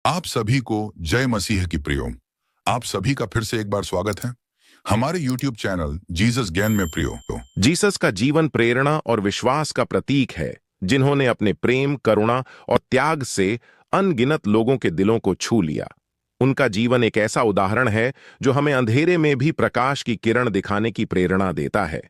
आप सभी को जय मसीह की प्रियो। आप सभी का फिर से एक बार स्वागत है हमारे YouTube चैनल जीसस ज्ञान में प्रियो। जीसस का जीवन प्रेरणा और विश्वास का प्रतीक है, जिन्होंने अपने प्रेम, करुणा और त्याग से अनगिनत लोगों के दिलों को छू लिया। उनका जीवन एक ऐसा उदाहरण है जो हमें अंधेरे में भी प्रकाश की किरण दिखाने की प्रेरणा देता है।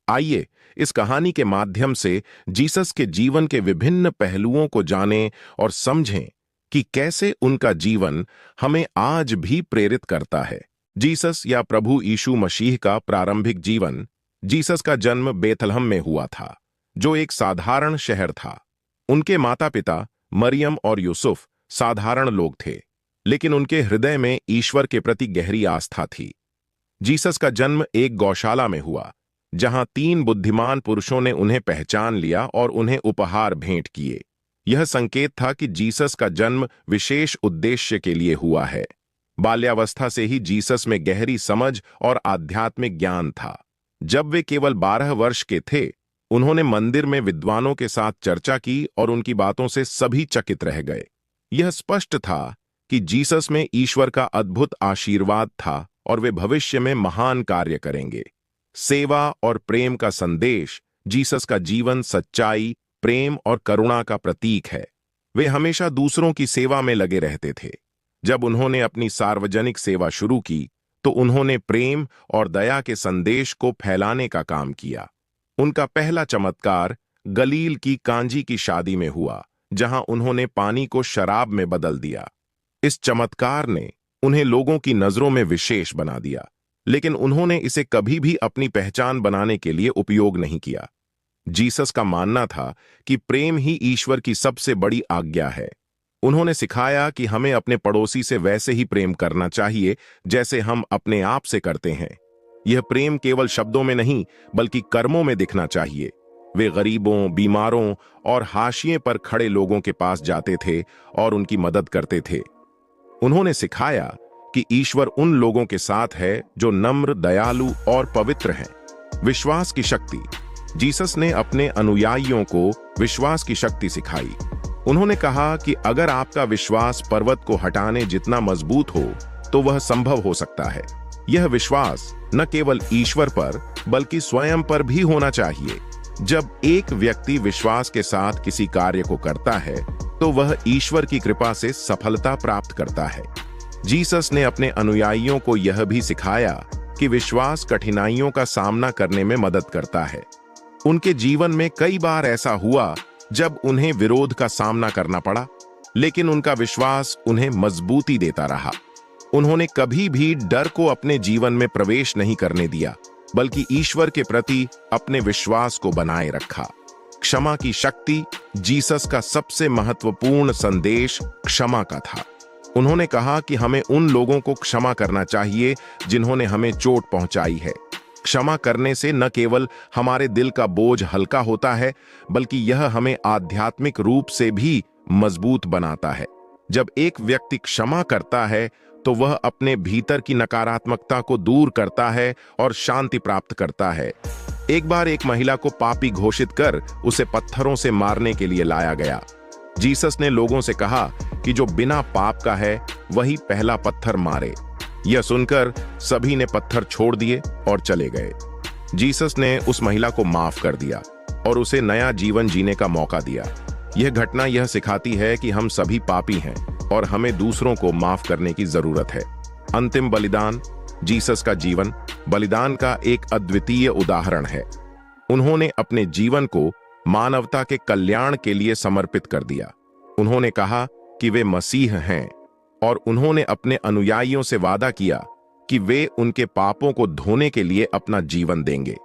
आइए इस कहानी के माध्यम से जीसस के जीवन के विभिन्न पहलुओं को जानें और समझें कि कैसे उनका जीवन हमें आज भी प्रेरित करता है। जीसस या प्रभु यीशु मसीह का प्रारंभिक जीवन। जीसस का जन्म बेथलहम में हुआ था, जो एक साधारण शहर था। उनके माता पिता मरियम और यूसुफ साधारण लोग थे, लेकिन उनके हृदय में ईश्वर के प्रति गहरी आस्था थी। जीसस का जन्म एक गौशाला में हुआ, जहां 3 बुद्धिमान पुरुषों ने उन्हें पहचान लिया और उन्हें उपहार भेंट किए। यह संकेत था कि जीसस का जन्म विशेष उद्देश्य के लिए हुआ है। बाल्यावस्था से ही जीसस में गहरी समझ और आध्यात्मिक ज्ञान था। जब वे केवल 12 वर्ष के थे, उन्होंने मंदिर में विद्वानों के साथ चर्चा की और उनकी बातों से सभी चकित रह गए। यह स्पष्ट था कि जीसस में ईश्वर का अद्भुत आशीर्वाद था और वे भविष्य में महान कार्य करेंगे। सेवा और प्रेम का संदेश। जीसस का जीवन सच्चाई, प्रेम और करुणा का प्रतीक है। वे हमेशा दूसरों की सेवा में लगे रहते थे। जब उन्होंने अपनी सार्वजनिक सेवा शुरू की, तो उन्होंने प्रेम और दया के संदेश को फैलाने का काम किया। उनका पहला चमत्कार गलील की कांजी की शादी में हुआ, जहां उन्होंने पानी को शराब में बदल दिया। इस चमत्कार ने उन्हें लोगों की नजरों में विशेष बना दिया, लेकिन उन्होंने इसे कभी भी अपनी पहचान बनाने के लिए उपयोग नहीं किया। जीसस का मानना था कि प्रेम ही ईश्वर की सबसे बड़ी आज्ञा है। उन्होंने सिखाया कि हमें अपने पड़ोसी से वैसे ही प्रेम करना चाहिए जैसे हम अपने आप से करते हैं। यह प्रेम केवल शब्दों में नहीं, बल्कि कर्मों में दिखना चाहिए। वे गरीबों, बीमारों और हाशिए पर खड़े लोगों के पास जाते थे और उनकी मदद करते थे। उन्होंने सिखाया कि ईश्वर उन लोगों के साथ है जो नम्र, दयालु और पवित्र हैं। विश्वास की शक्ति। जीसस ने अपने अनुयायियों को विश्वास की शक्ति सिखाई। उन्होंने कहा कि अगर आपका विश्वास पर्वत को हटाने जितना मजबूत हो, तो वह संभव हो सकता है। यह विश्वास न केवल ईश्वर पर, बल्कि स्वयं पर भी होना चाहिए। जब एक व्यक्ति विश्वास के साथ किसी कार्य को करता है, तो वह ईश्वर की कृपा से सफलता प्राप्त करता है। जीसस ने अपने अनुयायियों को यह भी सिखाया कि विश्वास कठिनाइयों का सामना करने में मदद करता है। उनके जीवन में कई बार ऐसा हुआ जब उन्हें विरोध का सामना करना पड़ा, लेकिन उनका विश्वास उन्हें मजबूती देता रहा। उन्होंने कभी भी डर को अपने जीवन में प्रवेश नहीं करने दिया, बल्कि ईश्वर के प्रति अपने विश्वास को बनाए रखा। क्षमा की शक्ति। जीसस का सबसे महत्वपूर्ण संदेश क्षमा का था। उन्होंने कहा कि हमें उन लोगों को क्षमा करना चाहिए जिन्होंने हमें चोट पहुंचाई है। क्षमा करने से न केवल हमारे दिल का बोझ हल्का होता है, बल्कि यह हमें आध्यात्मिक रूप से भी मजबूत बनाता है। जब एक व्यक्ति क्षमा करता है, तो वह अपने भीतर की नकारात्मकता को दूर करता है और शांति प्राप्त करता है। एक बार एक महिला को पापी घोषित कर उसे पत्थरों से मारने के लिए लाया गया। जीसस ने लोगों से कहा कि जो बिना पाप का है, वही पहला पत्थर मारे। यह सुनकर सभी ने पत्थर छोड़ दिए और चले गए। जीसस ने उस महिला को माफ कर दिया और उसे नया जीवन जीने का मौका दिया। यह घटना यह सिखाती है कि हम सभी पापी हैं और हमें दूसरों को माफ करने की जरूरत है। अंतिम बलिदान। जीसस का जीवन बलिदान का एक अद्वितीय उदाहरण है। उन्होंने अपने जीवन को मानवता के कल्याण के लिए समर्पित कर दिया। उन्होंने कहा कि वे मसीह हैं, और उन्होंने अपने अनुयायियों से वादा किया कि वे उनके पापों को धोने के लिए अपना जीवन देंगे।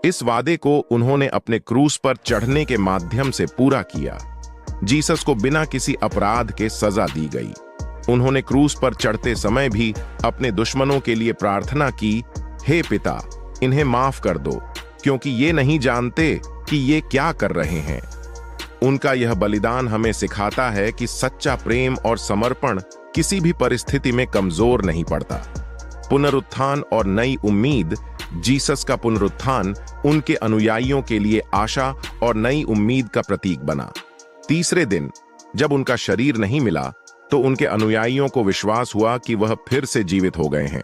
इस वादे को उन्होंने अपने क्रूस पर चढ़ने के माध्यम से पूरा किया। जीसस को बिना किसी अपराध के सजा दी गई। उन्होंने क्रूस पर चढ़ते समय भी अपने दुश्मनों के लिए प्रार्थना की, हे पिता, इन्हें माफ कर दो, क्योंकि ये नहीं जानते कि ये क्या कर रहे हैं। उनका यह बलिदान हमें सिखाता है कि सच्चा प्रेम और समर्पण किसी भी परिस्थिति में कमजोर नहीं पड़ता। पुनरुत्थान और नई उम्मीद। जीसस का पुनरुत्थान उनके अनुयायियों के लिए आशा और नई उम्मीद का प्रतीक बना। तीसरे दिन जब उनका शरीर नहीं मिला, तो उनके अनुयायियों को विश्वास हुआ कि वह फिर से जीवित हो गए हैं।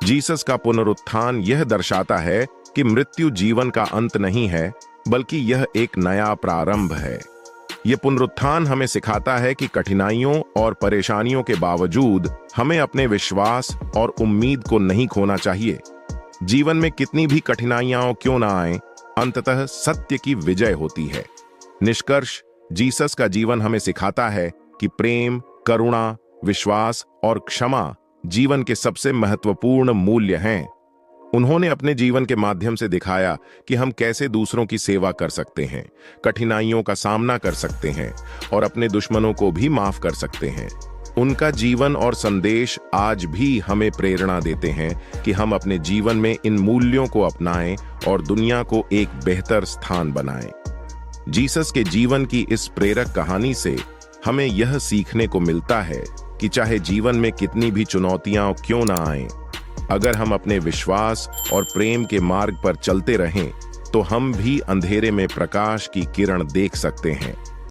जीसस का पुनरुत्थान यह दर्शाता है कि मृत्यु जीवन का अंत नहीं है, बल्कि यह एक नया प्रारंभ है। यह पुनरुत्थान हमें सिखाता है कि कठिनाइयों और परेशानियों के बावजूद हमें अपने विश्वास और उम्मीद को नहीं खोना चाहिए। जीवन में कितनी भी कठिनाइयां क्यों ना आए, अंततः सत्य की विजय होती है। निष्कर्ष, जीसस का जीवन हमें सिखाता है कि प्रेम, करुणा, विश्वास और क्षमा जीवन के सबसे महत्वपूर्ण मूल्य हैं। उन्होंने अपने जीवन के माध्यम से दिखाया कि हम कैसे दूसरों की सेवा कर सकते हैं, कठिनाइयों का सामना कर सकते हैं और अपने दुश्मनों को भी माफ कर सकते हैं। उनका जीवन और संदेश आज भी हमें प्रेरणा देते हैं कि हम अपने जीवन में इन मूल्यों को अपनाएं और दुनिया को एक बेहतर स्थान बनाएं। जीसस के जीवन की इस प्रेरक कहानी से हमें यह सीखने को मिलता है कि चाहे जीवन में कितनी भी चुनौतियां क्यों ना आएं, अगर हम अपने विश्वास और प्रेम के मार्ग पर चलते रहें, तो हम भी अंधेरे में प्रकाश की किरण देख सकते हैं।